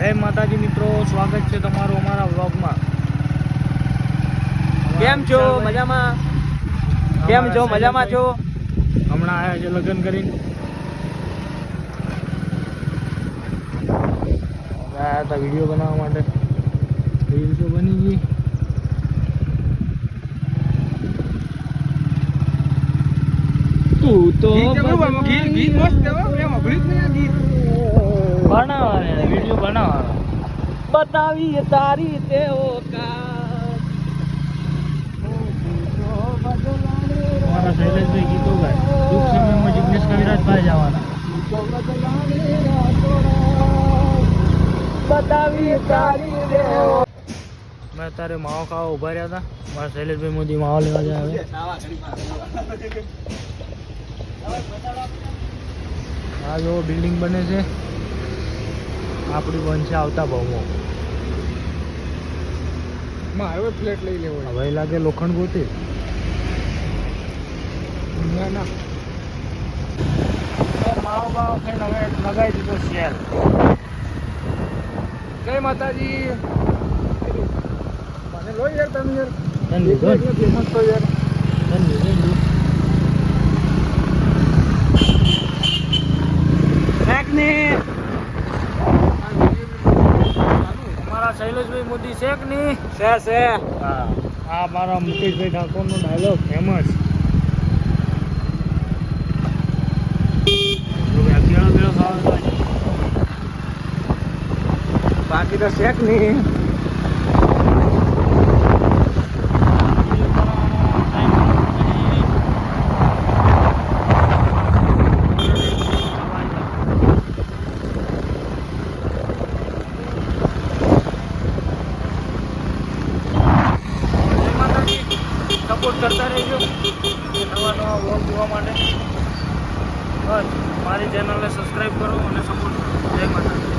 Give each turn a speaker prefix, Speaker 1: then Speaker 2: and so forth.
Speaker 1: જય માતાજી મિત્રો, સ્વાગત છે તમારું અમારા વ્લોગમાં.
Speaker 2: કેમ છો? મજામાં? કેમ છો? મજામાં છો?
Speaker 1: હમણાં આવ્યા છે લગ્ન કરીને. આવ્યા હતા વિડીયો બનાવવા માટે. રીલ તો બની ગઈ.
Speaker 2: તું તો
Speaker 1: બનાવવાના વિડીયો બનાવવાના.
Speaker 2: બતાવી તારી તેઓ
Speaker 1: અમારા શૈલેષભાઈ ગીતો ગાય. ટૂંક સમયમાં જિગ્નેશ કવિરાજભાઈ જવાના.
Speaker 2: બતાવી તારી તેઓ.
Speaker 1: મેં અત્યારે માવો ખાવા ઉભા રહ્યા હતા. મારા શૈલેષભાઈ મોદી માવો લેવા જાય હવે. આ જો બિલ્ડિંગ બને છે. આપણી બનશે આવતા ભાવમાં.
Speaker 2: મારો ફ્લેટ લઈ લેવો.
Speaker 1: હવે લાગે લોખંડ ગોતી.
Speaker 2: ના ના
Speaker 1: માવો બાવો ખાઈને હવે લગાવી દીધો શેલ.
Speaker 2: જય માતાજી. મને લો યાર તમે યાર.
Speaker 1: ધન્યવાદ.
Speaker 2: ફેમસ તો યાર.
Speaker 1: અમારા શૈલેષભાઈ મોદી છે કે નહીં?
Speaker 2: છે
Speaker 1: હા, આ મારા મુકેશભાઈ ઠાકોરનો ડાયલોગ ફેમસ.
Speaker 2: બાકી તો શેક નહીં.
Speaker 1: સપોર્ટ કરતા રહેજો નવા નવા વ્લોગ જોવા માટે. બસ મારી ચેનલને સબસ્ક્રાઈબ કરો અને સપોર્ટ કરો. જય માતાજી.